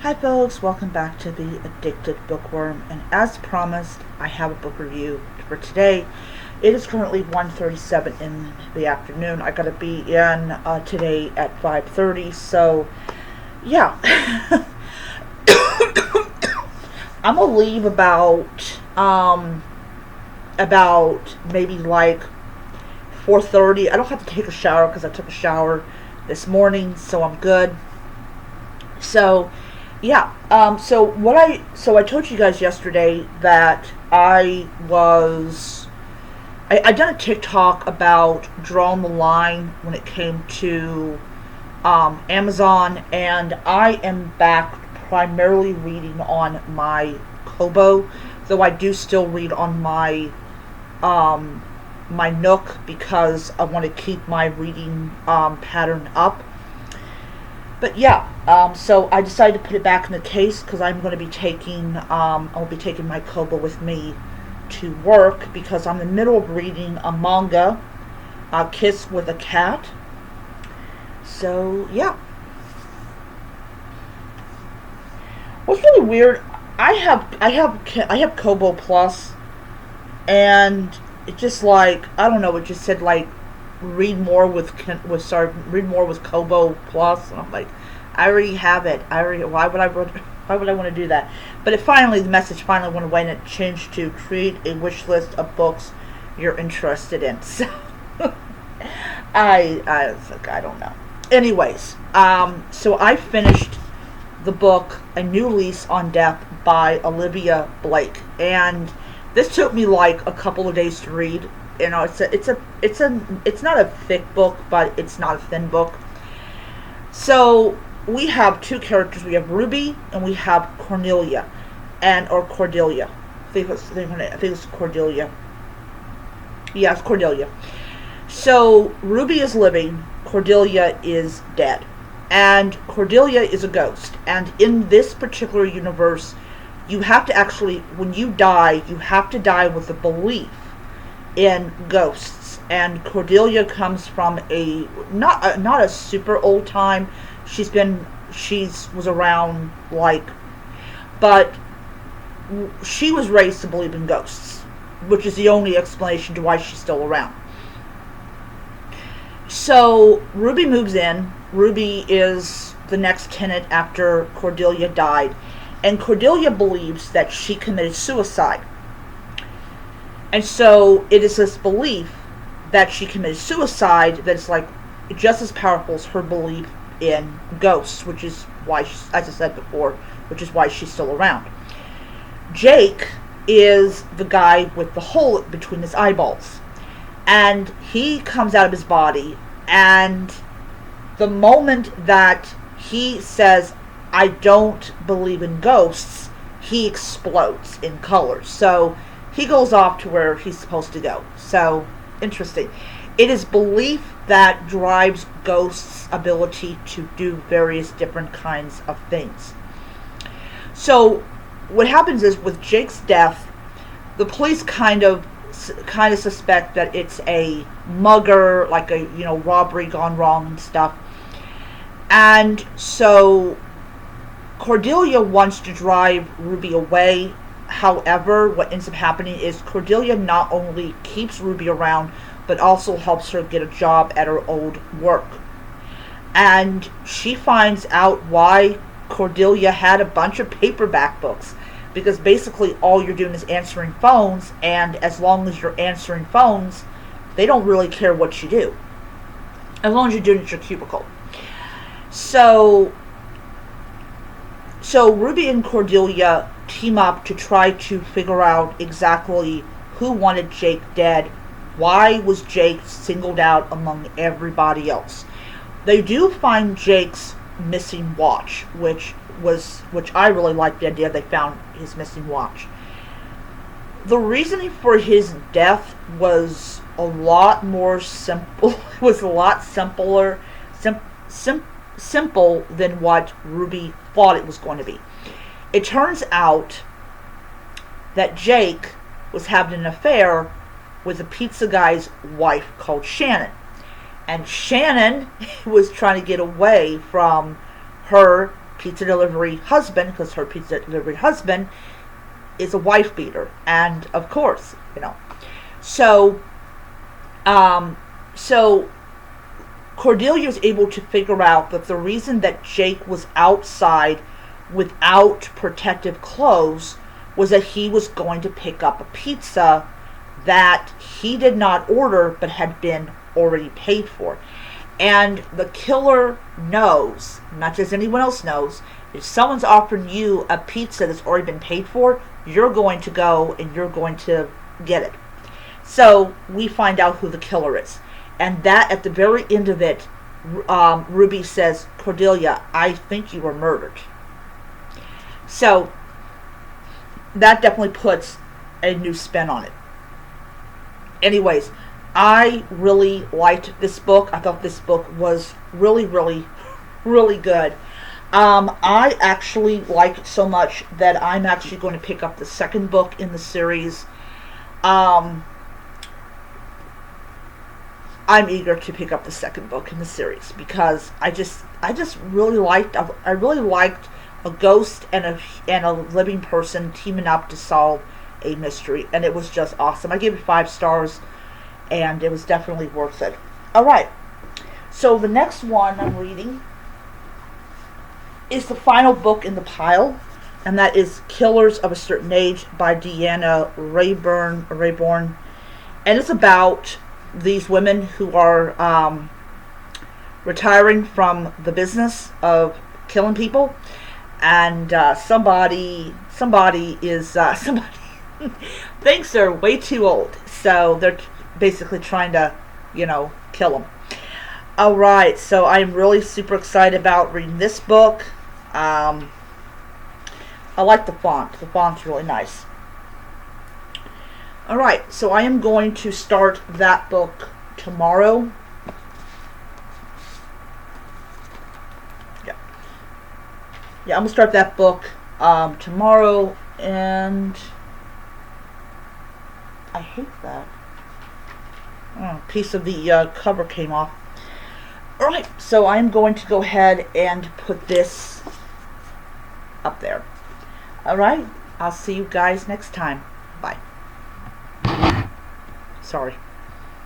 Hi folks, welcome back to the Addicted Bookworm, and as promised, I have a book review for today. It is currently 1:37 in the afternoon. I gotta be in today at 5:30, so yeah. I'm gonna leave about maybe like 4:30. I don't have to take a shower because I took a shower this morning, so I'm good. So yeah. So I told you guys yesterday that I done a TikTok about drawing the line when it came to Amazon, and I am back primarily reading on my Kobo, though I do still read on my Nook because I want to keep my reading pattern up. But yeah, so I decided to put it back in the case because I'm going to be I'll be taking my Kobo with me to work because I'm in the middle of reading a manga, Kiss with a Cat. So yeah. What's really weird, I have Kobo Plus, and it just like, I don't know, it just said like read more read more with Kobo Plus, and I'm like, I already have it. Why would I want to do that? But the message finally went away, and it changed to create a wish list of books you're interested in. So I don't know. Anyways, so I finished the book A New Lease on Death by Olivia Blacke, and this took me like a couple of days to read. You know, it's not a thick book, but it's not a thin book. So we have two characters. We have Ruby and we have Cornelia, or Cordelia. I think it's Cordelia. Yeah, it's Cordelia. So Ruby is living, Cordelia is dead, and Cordelia is a ghost. And in this particular universe, you have to actually, when you die, you have to die with a belief in ghosts. And Cordelia comes from a not a super old time. She's was around, like, but she was raised to believe in ghosts, which is the only explanation to why she's still around. So Ruby moves in. Ruby is the next tenant after Cordelia died, and Cordelia believes that she committed suicide. And so it is this belief that she committed suicide that's like just as powerful as her belief in ghosts, which is why, as I said before, which is why she's still around. Jake is the guy with the hole between his eyeballs, and he comes out of his body, and the moment that he says, "I don't believe in ghosts," he explodes in colors. So he goes off to where he's supposed to go. So, interesting. It is belief that drives ghosts' ability to do various different kinds of things. So, what happens is, with Jake's death, the police kind of suspect that it's a mugger, like a, robbery gone wrong and stuff. And so Cordelia wants to drive Ruby away. However, what ends up happening is Cordelia not only keeps Ruby around, but also helps her get a job at her old work. And she finds out why Cordelia had a bunch of paperback books, because basically all you're doing is answering phones, and as long as you're answering phones, they don't really care what you do, as long as you're doing it at your cubicle. So Ruby and Cordelia team up to try to figure out exactly who wanted Jake dead. Why was Jake singled out among everybody else? They do find Jake's missing watch, which I really liked the idea they found his missing watch. The reasoning for his death was a lot more simple. It was a lot simpler, simple than what Ruby thought it was going to be. It turns out that Jake was having an affair with a pizza guy's wife called Shannon. And Shannon was trying to get away from her pizza delivery husband, because her pizza delivery husband is a wife beater, and of course, So, so Cordelia is able to figure out that the reason that Jake was outside without protective clothes was that he was going to pick up a pizza that he did not order but had been already paid for. And the killer knows, not as anyone else knows, if someone's offering you a pizza that's already been paid for, you're going to go and you're going to get it. So we find out who the killer is. And that, at the very end of it, Ruby says, Cordelia, I think you were murdered. So that definitely puts a new spin on it. Anyways, I really liked this book. I thought this book was really, really, really good. I actually like it so much that I'm actually going to pick up the second book in the series. I'm eager to pick up the second book in the series because I just really liked a ghost and a living person teaming up to solve a mystery, and it was just awesome. I gave it 5 stars, and it was definitely worth it. All right, so the next one I'm reading is the final book in the pile, and that is Killers of a Certain Age by Deanna Rayborn, and it's about these women who are retiring from the business of killing people, and somebody thinks they're way too old, so they're basically trying to, kill them. All right, so I'm really super excited about reading this book. I like the font. The font's really nice. All right, so I am going to start that book tomorrow. Yeah, I'm going to start that book tomorrow, and I hate that. Oh, a piece of the cover came off. All right, so I'm going to go ahead and put this up there. All right, I'll see you guys next time. Bye. Sorry.